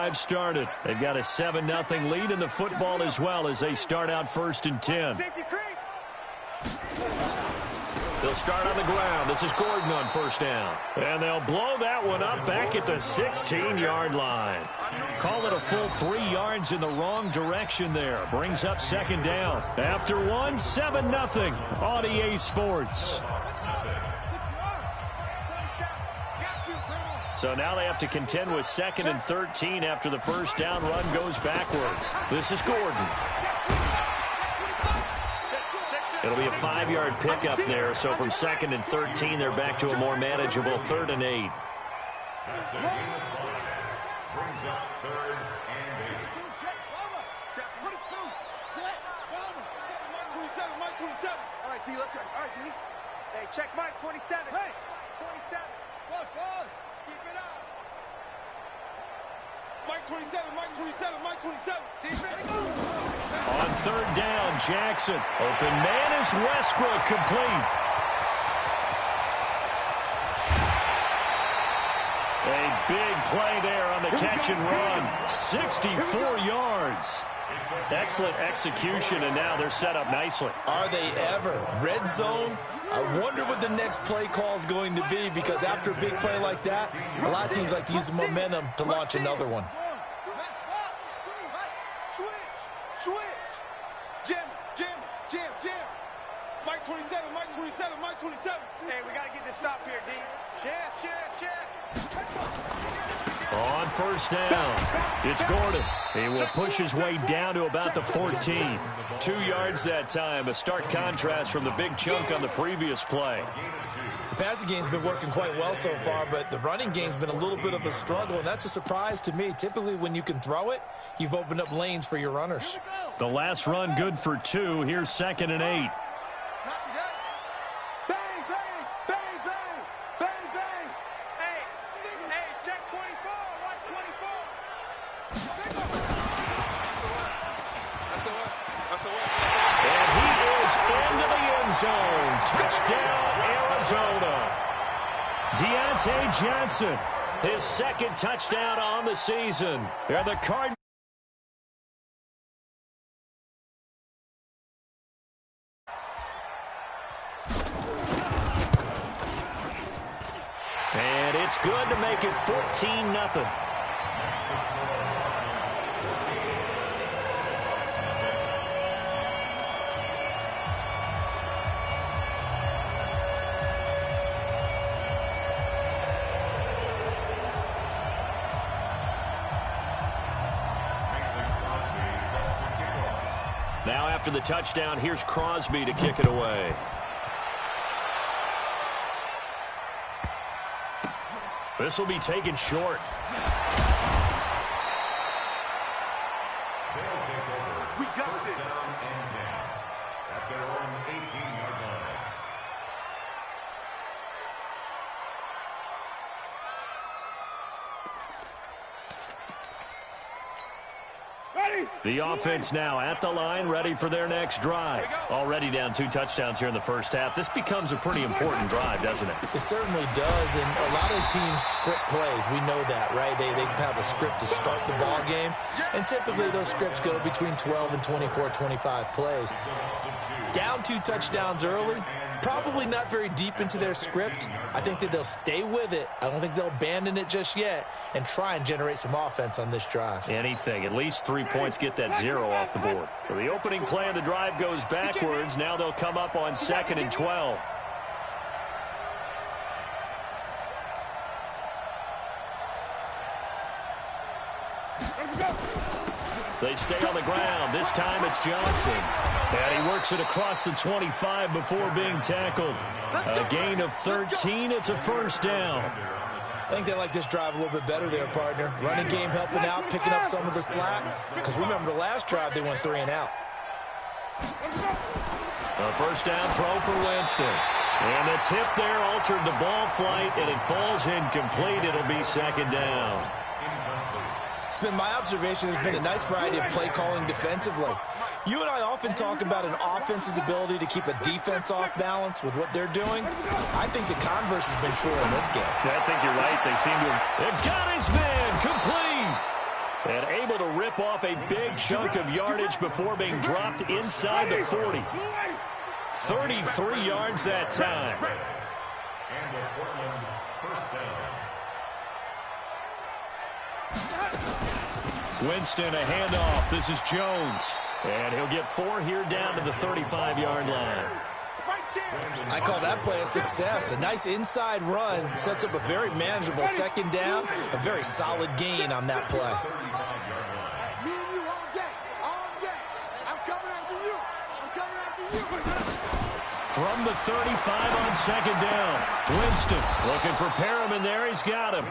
drive started. They've got a 7-0 lead in the football as well as they start out 1st and 10. They'll start on the ground. This is Gordon on 1st down. And they'll blow that one up back at the 16-yard line. Call it a full 3 yards in the wrong direction there. Brings up 2nd down. After 7-0 on EA Sports. So now they have to contend with 2nd and 13 after the 1st down run goes backwards. This is Gordon. It'll be a 5-yard pickup there, so from 2nd and 13, they're back to a more manageable 3rd and 8. All right, D, let's go. All right, D. Hey, check Mike, 27. Hey, 27. Watch. Keep it up. Mike 27, Mike 27, Mike 27. Defense, go. On 3rd down, Jackson. Open man is Westbrook, complete. A big play there on the catch and run. 64 yards. Excellent execution, and now they're set up nicely. Are they ever? Red zone? I wonder what the next play call is going to be, because after a big play like that, a lot of teams like to use the momentum to launch another one. Switch. Jim. Mike 27, Mike 27, Mike 27. Hey, we got to get this stop here, D. Check. On 1st down, it's Gordon. He will push his way down to about the 14. 2 yards that time, a stark contrast from the big chunk on the previous play. The passing game's been working quite well so far, but the running game's been a little bit of a struggle, and that's a surprise to me. Typically, when you can throw it, you've opened up lanes for your runners. The last run good for 2. Here's 2nd and 8. Zone. Touchdown, Arizona. Deontay Johnson, his 2nd touchdown on the season. They're the Cardinals. And it's good to make it 14-0. Now after the touchdown, here's Crosby to kick it away. This will be taken short. We got this. At their own 18-yard line. The offense now at the line, ready for their next drive. Already down 2 touchdowns here in the 1st half. This becomes a pretty important drive, doesn't it? It certainly does, and a lot of teams script plays. We know that, right? They have a script to start the ball game, and typically those scripts go between 12 and 24, 25 plays. Down 2 touchdowns early, probably not very deep into their script. I think that they'll stay with it. I don't think they'll abandon it just yet and try and generate some offense on this drive. Anything. At least 3 points, get that 0 off the board. So the opening play of the drive goes backwards. Now they'll come up on 2nd and 12. They stay on the ground. This time it's Johnson. And he works it across the 25 before being tackled. A gain of 13. It's a 1st down. I think they like this drive a little bit better there, partner. Running game helping out, picking up some of the slack. Because remember, the last drive they went 3 and out. A 1st down throw for Winston. And the tip there altered the ball flight, and it falls incomplete. It'll be 2nd down. It's been my observation there's been a nice variety of play calling defensively. You and I often talk about an offense's ability to keep a defense off balance with what they're doing. I think the converse has been true in this game. I think you're right. They seem to have got his man complete. And able to rip off a big chunk of yardage before being dropped inside the 40. 33 yards that time. And the Portland first down. Winston, a handoff. This is Jones. And he'll get 4 here down to the 35-yard line. I call that play a success. A nice inside run sets up a very manageable second down. A very solid gain on that play. Me and you all day. All day. I'm coming after you. I'm coming after you. From the 35 on second down. Winston looking for Perriman there. He's got him.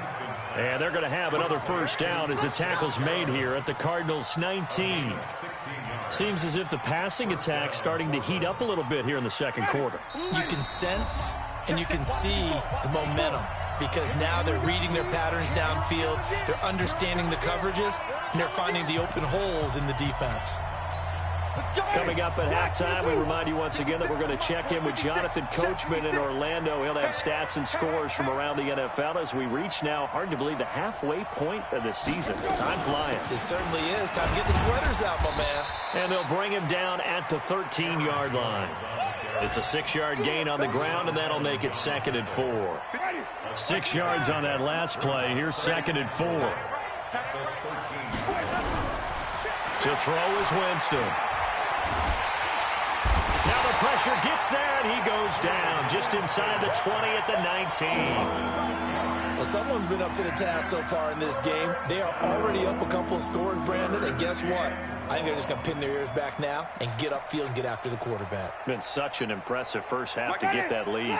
And they're going to have another first down as the tackle's made here at the Cardinals' 19. Seems as if the passing attack's starting to heat up a little bit here in the second quarter. You can sense and you can see the momentum because now they're reading their patterns downfield, they're understanding the coverages, and they're finding the open holes in the defense. Coming up at halftime, we remind you once again that we're going to check in with Jonathan Coachman in Orlando. He'll have stats and scores from around the NFL as we reach now, hard to believe, the halfway point of the season. Time flying. It certainly is. Time to get the sweaters out, my man. And they'll bring him down at the 13-yard line. It's a 6-yard gain on the ground, and that'll make it 2nd and 4. 6 yards on that last play. Here's 2nd and 4. To throw is Winston. Now the pressure gets there, and he goes down just inside the 20 at the 19. Well, someone's been up to the task so far in this game. They are already up a couple of scores, Brandon, and guess what? I think they're just going to pin their ears back now and get upfield and get after the quarterback. Been such an impressive first half to get that lead.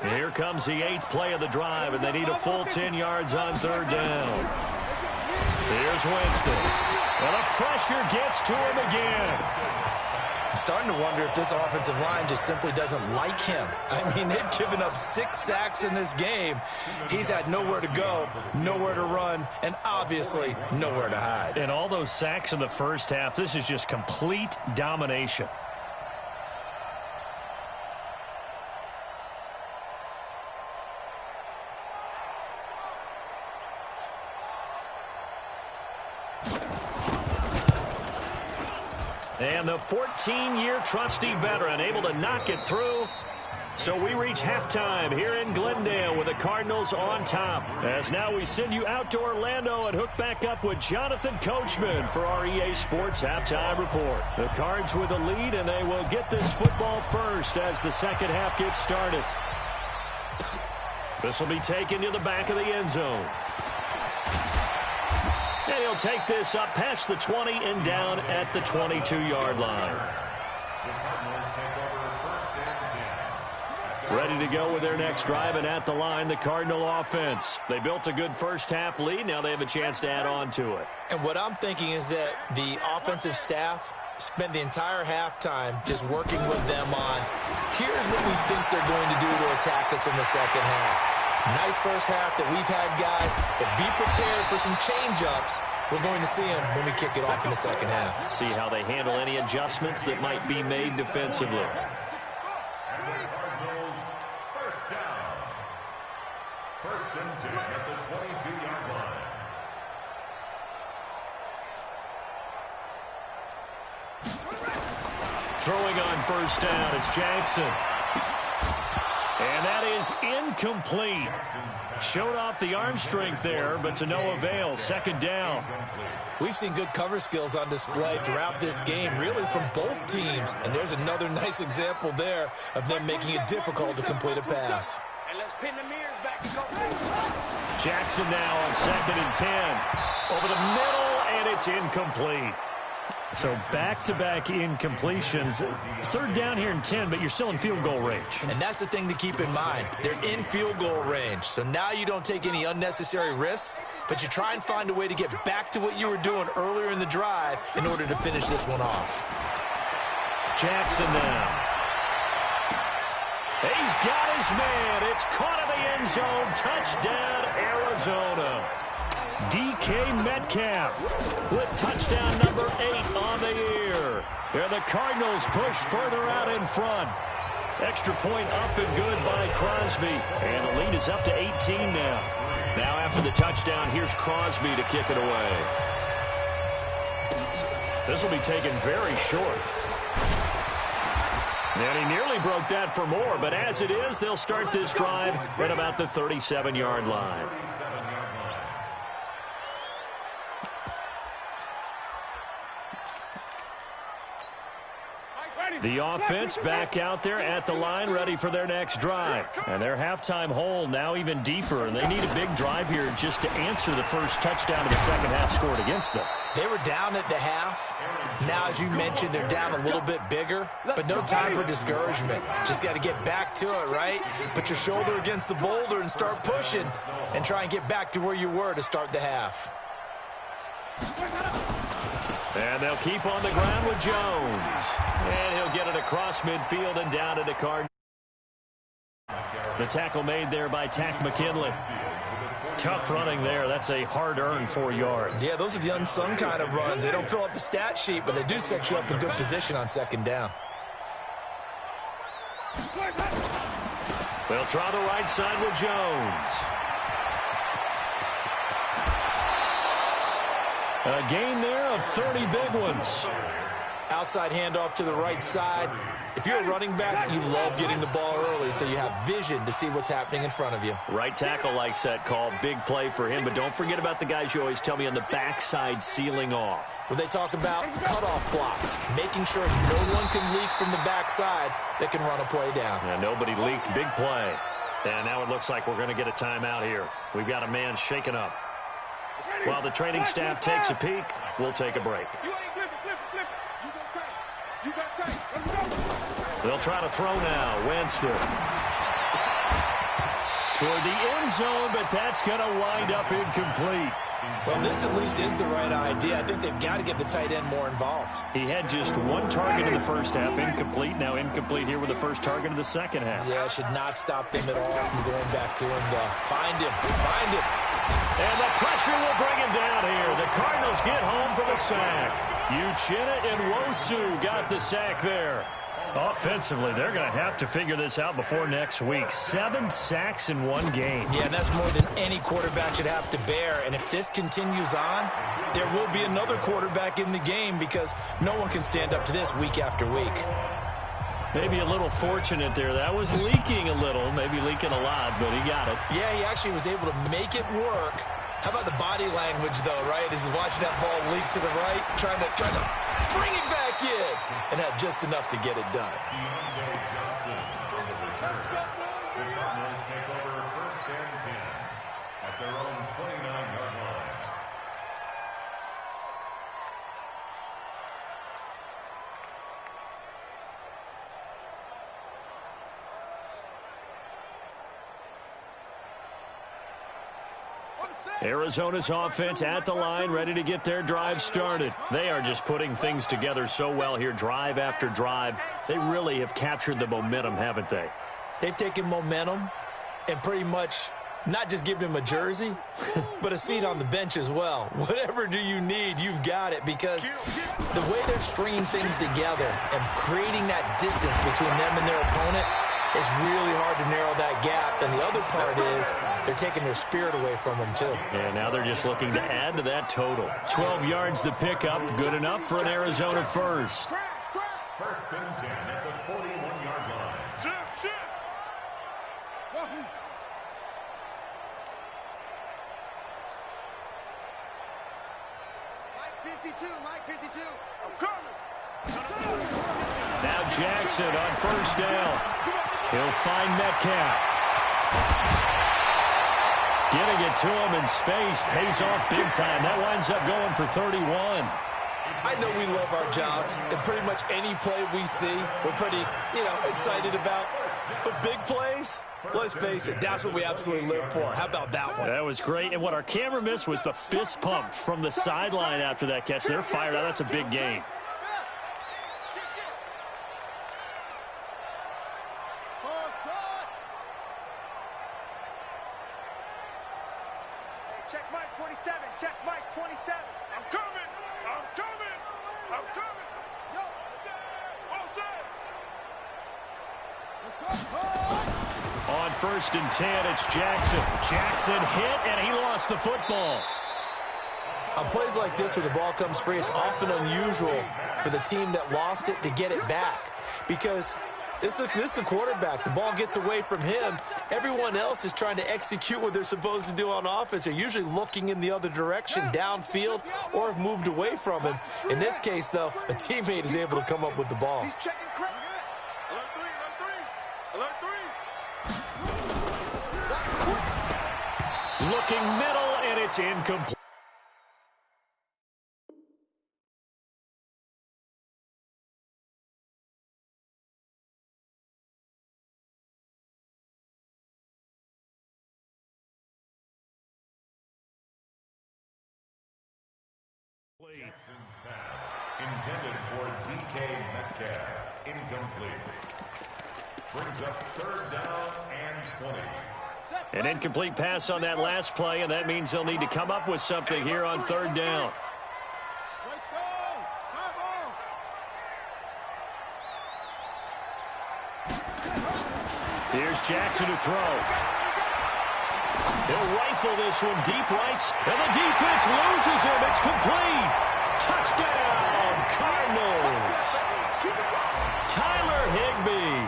And here comes the 8th play of the drive, and they need a full 10 yards on 3rd down. Here's Winston. And the pressure gets to him again. I'm starting to wonder if this offensive line just simply doesn't like him. I mean, they've given up 6 sacks in this game. He's had nowhere to go, nowhere to run, and obviously nowhere to hide. And all those sacks in the first half, this is just complete domination. And the 14-year trusty veteran able to knock it through. So we reach halftime here in Glendale with the Cardinals on top. As now we send you out to Orlando and hook back up with Jonathan Coachman for our EA Sports Halftime Report. The Cards with the lead, and they will get this football first as the second half gets started. This will be taken to the back of the end zone. And he'll take this up past the 20 and down at the 22-yard line. Ready to go with their next drive, and at the line, the Cardinal offense. They built a good first-half lead. Now they have a chance to add on to it. And what I'm thinking is that the offensive staff spent the entire halftime just working with them on, here's what we think they're going to do to attack us in the second half. Nice first half that we've had, guys, but be prepared for some change-ups. We're going to see them when we kick it off in the second half. See how they handle any adjustments that might be made defensively. First down. 1st and 10 at the 22-yard line. Throwing on first down, it's Jackson. And that is incomplete. Showed off the arm strength there, but to no avail. 2nd down. We've seen good cover skills on display throughout this game, really from both teams. And there's another nice example there of them making it difficult to complete a pass. And let's pin the mirrors back and go. Jackson now on 2nd and 10. Over the middle, and it's incomplete. So back-to-back incompletions. 3rd down here in 10, but you're still in field goal range. And that's the thing to keep in mind. They're in field goal range. So now you don't take any unnecessary risks, but you try and find a way to get back to what you were doing earlier in the drive in order to finish this one off. Jackson now. He's got his man. It's caught in the end zone. Touchdown, Arizona. DK Metcalf with touchdown number 8 on the year. And the Cardinals push further out in front. Extra point up and good by Crosby. And the lead is up to 18 now. Now after the touchdown, here's Crosby to kick it away. This will be taken very short. And he nearly broke that for more, but as it is, they'll start this drive at about the 37-yard line. The offense back out there at the line, ready for their next drive. And their halftime hole now even deeper, and they need a big drive here just to answer the first touchdown of the second half scored against them. They were down at the half. Now, as you mentioned, they're down a little bit bigger, but no time for discouragement. Just got to get back to it, right? Put your shoulder against the boulder and start pushing and try and get back to where you were to start the half. And they'll keep on the ground with Jones. And he'll get it across midfield and down to the Cardinals. The tackle made there by Tack McKinley. Tough running there. That's a hard-earned 4 yards. Yeah, those are the unsung kind of runs. They don't fill up the stat sheet, but they do set you up in good position on second down. They'll try the right side with Jones. A gain there of 30 big ones. Outside handoff to the right side. If you're a running back, you love getting the ball early so you have vision to see what's happening in front of you. Right tackle likes that call. Big play for him, but don't forget about the guys you always tell me on the backside sealing off. Where they talk about cutoff blocks, making sure no one can leak from the backside that can run a play down. Yeah, nobody leaked. Big play. And now it looks like we're going to get a timeout here. We've got a man shaken up. While the training staff takes a peek, we'll take a break. They'll try to throw now. Winston. Toward the end zone, but that's going to wind up incomplete. Well, this at least is the right idea. I think they've got to get the tight end more involved. He had just one target in the first half, incomplete. Now incomplete here with the first target of the second half. Yeah, should not stop them at all from going back to him. Find him. Find him. And the pressure will bring him down here. The Cardinals get home for the sack. Uchenna and Wosu got the sack there. Offensively, they're going to have to figure this out before next week. 7 sacks in one game. Yeah, and that's more than any quarterback should have to bear. And if this continues on, there will be another quarterback in the game because no one can stand up to this week after week. Maybe a little fortunate there. That was leaking a little, maybe leaking a lot, but he got it. Yeah, he actually was able to make it work. How about the body language, though, right? As he's watching that ball leak to the right, trying to bring it back in, and had just enough to get it done. At their own 29-yard line. Arizona's offense at the line, ready to get their drive started. They are just putting things together so well here, drive after drive. They really have captured the momentum, haven't they? They've taken momentum and pretty much not just given him a jersey, but a seat on the bench as well. Whatever do you need, you've got it, because the way they're stringing things together and creating that distance between them and their opponent, it's really hard to narrow that gap. And the other part is they're taking their spirit away from them, too. And now they're just looking to add to that total. 12 yards to pick up. Good enough for an Arizona first. First and 10 at the 41-yard line. Mike 52. I'm coming. Now Jackson on first down. He'll find Metcalf. Getting it to him in space pays off big time. That winds up going for 31. I know we love our jobs, and pretty much any play we see, we're pretty, excited about. But big plays, let's face it, that's what we absolutely live for. How about that one? That was great. And what our camera missed was the fist pump from the sideline after that catch. They're fired out. That's a big gain. Check Mike 27. Check Mike 27. I'm coming. I'm coming. I'm coming. Yo. All set. Let's go. On first and 10, it's Jackson. Jackson hit, and he lost the football. On plays like this, when the ball comes free, it's often unusual for the team that lost it to get it back. Because this is the quarterback. The ball gets away from him. Everyone else is trying to execute what they're supposed to do on offense. They're usually looking in the other direction, downfield, or have moved away from him. In this case, though, a teammate is able to come up with the ball. He's checking crap. Alert three. Alert three. Looking middle, and it's incomplete. Jackson's pass, intended for DK Metcalf, incomplete. Brings up 3rd down and 20. An incomplete pass on that last play, and that means they'll need to come up with something here on 3rd down. Here's Jackson to throw. He'll rifle this one deep right, and the defense loses him. It's complete. Touchdown, Cardinals. Tyler Higbee,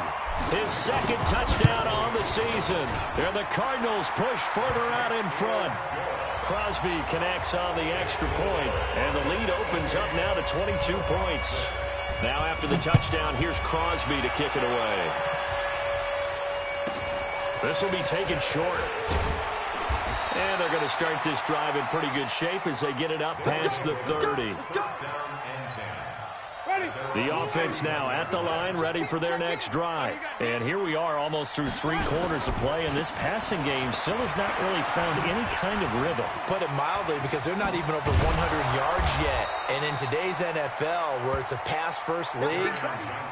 his 2nd touchdown on the season. And the Cardinals push further out in front. Crosby connects on the extra point, and the lead opens up now to 22 points. Now after the touchdown, here's Crosby to kick it away. This will be taken short. And they're going to start this drive in pretty good shape as they get it up past the 30. The offense now at the line, ready for their next drive. And here we are almost through 3 quarters of play, and this passing game still has not really found any kind of rhythm. Put it mildly, because they're not even over 100 yards yet. And in today's NFL, where it's a pass-first league,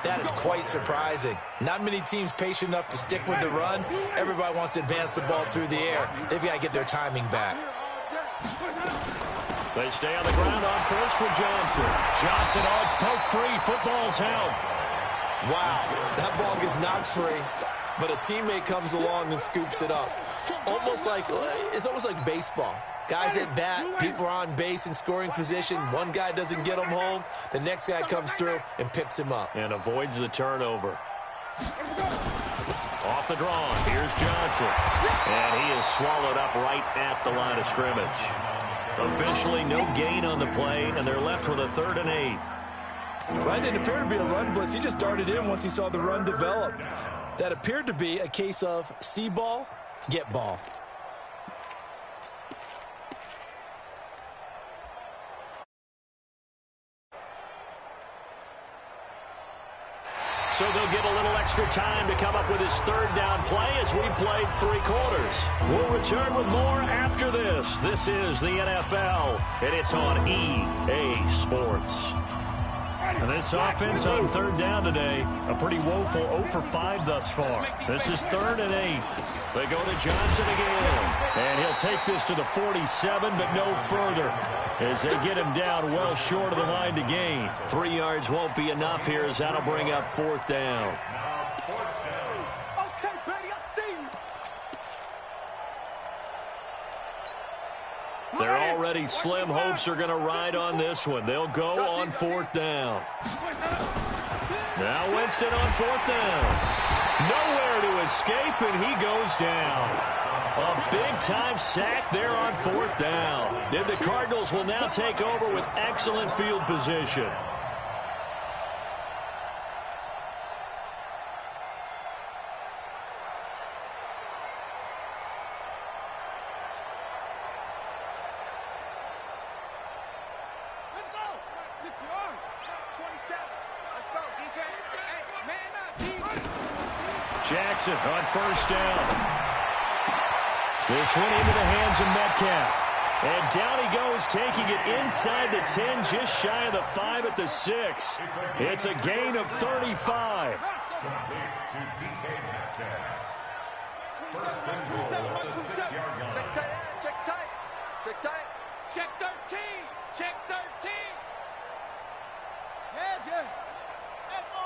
that is quite surprising. Not many teams patient enough to stick with the run. Everybody wants to advance the ball through the air. They've got to get their timing back. They stay on the ground on first for Johnson. Johnson, oh, it's poked free. Football's out. Wow, that ball gets knocked free, but a teammate comes along and scoops it up. It's almost like baseball. Guys at bat, people are on base in scoring position. One guy doesn't get him home. The next guy comes through and picks him up. And avoids the turnover. Off the draw, here's Johnson. And he is swallowed up right at the line of scrimmage. Officially no gain on the play, and they're left with a 3rd and 8. That didn't appear to be a run blitz. He just darted in once he saw the run develop. That appeared to be a case of see ball, get ball. So they'll get a little extra time to come up with his 3rd down play as we played 3 quarters. We'll return with more after this. This is the NFL, and it's on EA Sports. And this offense on 3rd down today, a pretty woeful 0 for 5 thus far. This is 3rd and 8. They go to Johnson again. And he'll take this to the 47, but no further, as they get him down well short of the line to gain. 3 yards won't be enough here, as that'll bring up 4th down. Okay, buddy, I see you. They're already slim hopes are going to ride on this one. They'll go on 4th down. Now Winston on 4th down. Nowhere to escape, and he goes down. A big-time sack there on 4th down. And the Cardinals will now take over with excellent field position. Let's go. 27. Let's go, defense. Hey, man up, defense. Jackson on 1st down. This one into the hands of Metcalf. And down he goes, taking it inside the 10, just shy of the 5 at the 6. It's a gain of 35. Complete to DK Metcalf. 1st and goal at the 6-yard line. Check tight, check tight, check tight. Check 13, check 13. Heads in. Echo.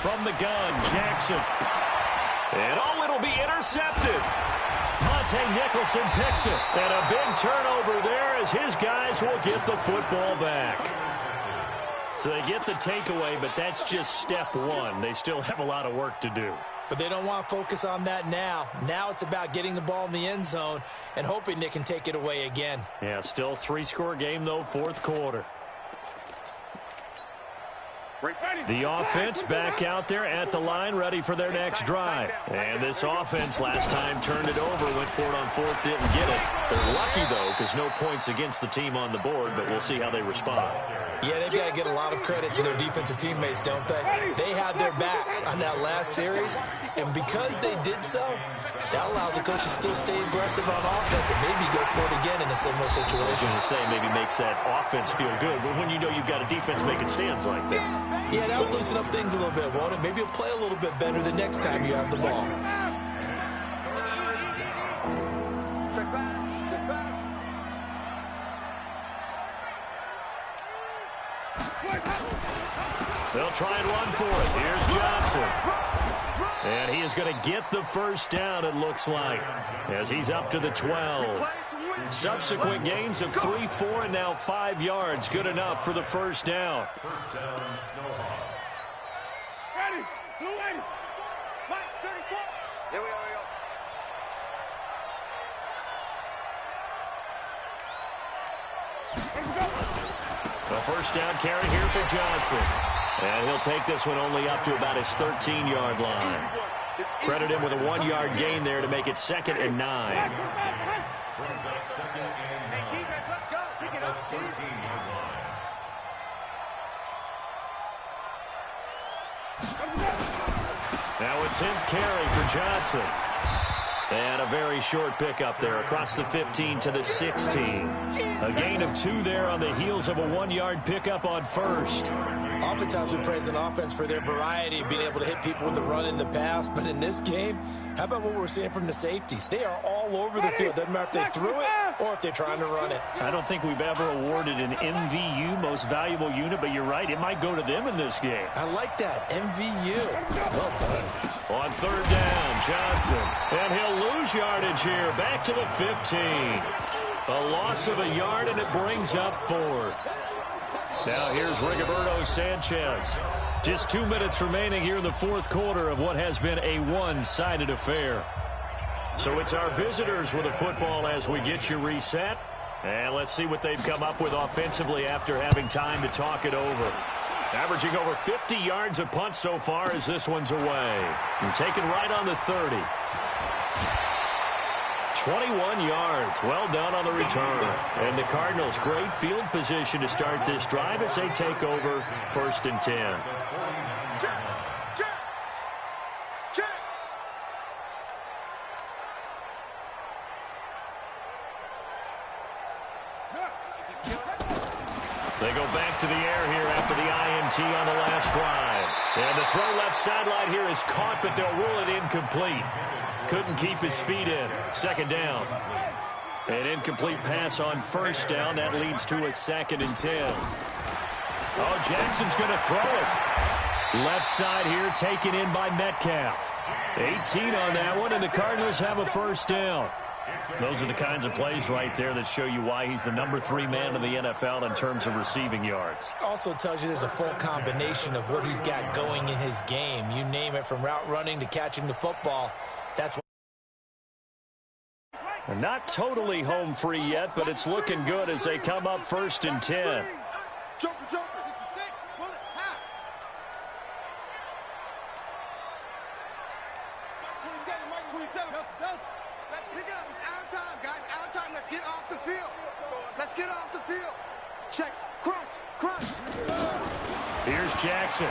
From the gun, Jackson. And oh, it'll be intercepted. Monte Nicholson picks it. And a big turnover there as his guys will get the football back. So they get the takeaway, but that's just step one. They still have a lot of work to do. But they don't want to focus on that now. Now it's about getting the ball in the end zone and hoping they can take it away again. Yeah, still 3-score game, though, fourth quarter. The offense back out there at the line, ready for their next drive. And this offense last time turned it over, went for it on fourth, didn't get it. They're lucky, though, because no points against the team on the board, but we'll see how they respond. Yeah, they've got to get a lot of credit to their defensive teammates, don't they? They had their backs on that last series, and because they did so, that allows the coach to still stay aggressive on offense and maybe go for it again in a similar situation. I was going to say maybe makes that offense feel good, but when you know you've got a defense making stands like that. Yeah, that'll loosen up things a little bit, won't it? Maybe you'll play a little bit better the next time you have the ball. Check back. Check back. They'll try and run for it. Here's Johnson. And he is going to get the first down, it looks like, as he's up to the 12. Subsequent gains of 3, 4, and now 5 yards. Good enough for the first down. First down, Snowhawks. Ready. Blue 80. Mike, 34. Here we go. A first down carry here for Johnson. And he'll take this one only up to about his 13-yard line. Credit him with a 1-yard gain there to make it 2nd and 9. Brings up 2nd and 9. Hey, defense, let's go. Pick it up, 13-yard line. Now a 10th carry for Johnson. And a very short pickup there across the 15 to the 16. A gain of 2 there on the heels of a 1-yard pickup on first. Oftentimes we praise an offense for their variety of being able to hit people with the run in the pass. But in this game, how about what we're seeing from the safeties? They are all over the field. Doesn't matter if they threw it or if they're trying to run it. I don't think we've ever awarded an MVU, most valuable unit, but you're right, it might go to them in this game. I like that. MVU. Well done. On 3rd down, Johnson. And he'll lose yardage here. Back to the 15. A loss of a yard, and it brings up 4th. Now here's Rigoberto Sanchez. Just 2 minutes remaining here in the 4th quarter of what has been a one-sided affair. So it's our visitors with the football as we get you reset. And let's see what they've come up with offensively after having time to talk it over. Averaging over 50 yards a punt so far as this one's away. And taken right on the 30. 21 yards. Well done on the return. And the Cardinals, great field position to start this drive as they take over 1st and 10. They go back to the air here after the INT on the last drive. And the throw left sideline here is caught, but they'll rule it incomplete. Couldn't keep his feet in. 2nd down. An incomplete pass on 1st down. That leads to a 2nd and 10. Oh, Jackson's going to throw it. Left side here taken in by Metcalf. 18 on that one, and the Cardinals have a first down. Those are the kinds of plays right there that show you why he's the number 3 man in the NFL in terms of receiving yards. Also tells you there's a full combination of what he's got going in his game. You name it, from route running to catching the football. That's what. Not totally home free yet, but it's looking good as they come up 1st and 10. Jumper, it's a 6. Pull it, half. Mike 27. Delta. Let's pick it up. It's our time, guys. Our time. Let's get off the field. Let's get off the field. Check. Crunch. Here's Jackson.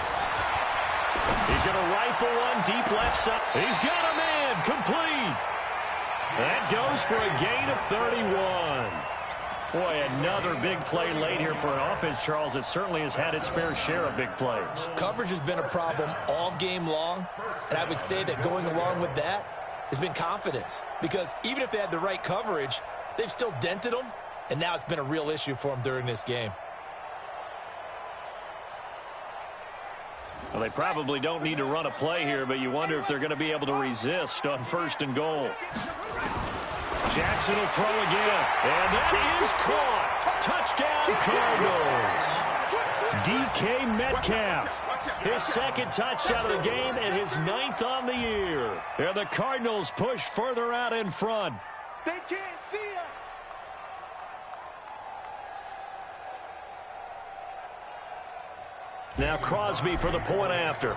He's going to rifle one deep left side. He's got a man. Complete. That goes for a gain of 31. Boy, another big play late here for an offense, Charles. It certainly has had its fair share of big plays. Coverage has been a problem all game long, and I would say that going along with that has been confidence. Because even if they had the right coverage, they've still dented them, and now it's been a real issue for them during this game. Well, they probably don't need to run a play here, but you wonder if they're going to be able to resist on 1st and goal. Jackson will throw again. And that is caught. Touchdown, Cardinals. DK Metcalf. His second touchdown of the game and his 9th on the year. And the Cardinals push further out in front. They can't see us. Now Crosby for the point after.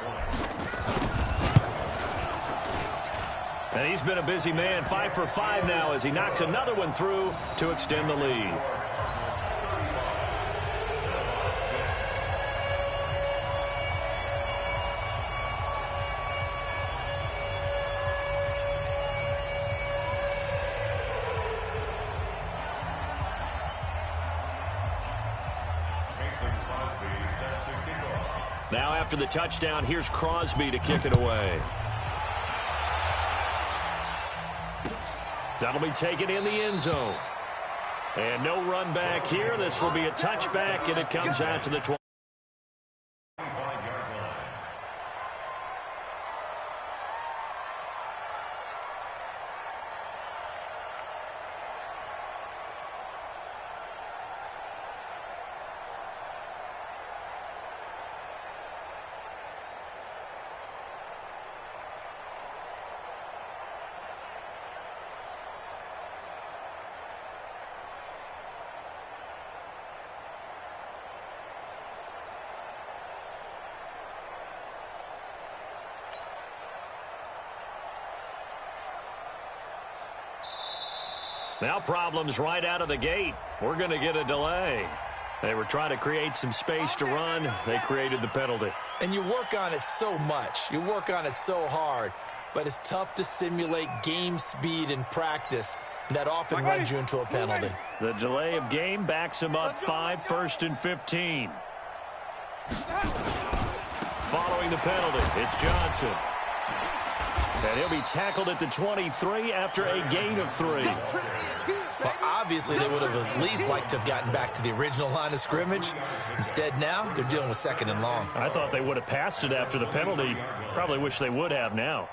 And he's been a busy man, 5 for 5 now as he knocks another one through to extend the lead. Now after the touchdown, here's Crosby to kick it away. That'll be taken in the end zone. And no run back here. This will be a touchback, and it comes out to the 20. Now problems right out of the gate. We're going to get a delay. They were trying to create some space to run. They created the penalty. And you work on it so much. You work on it so hard. But it's tough to simulate game speed in practice. And that often runs you into a penalty. The delay of game backs him up 5, 1st and 15. Following the penalty, it's Johnson. And he'll be tackled at the 23 after a gain of 3. Well, obviously, they would have at least liked to have gotten back to the original line of scrimmage. Instead, now, they're dealing with 2nd and long. I thought they would have passed it after the penalty. Probably wish they would have now.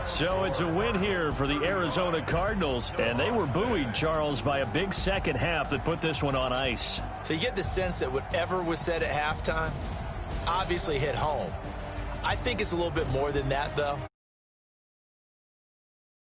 So it's a win here for the Arizona Cardinals, and they were buoyed, Charles, by a big second half that put this one on ice. So you get the sense that whatever was said at halftime obviously hit home. I think it's a little bit more than that, though.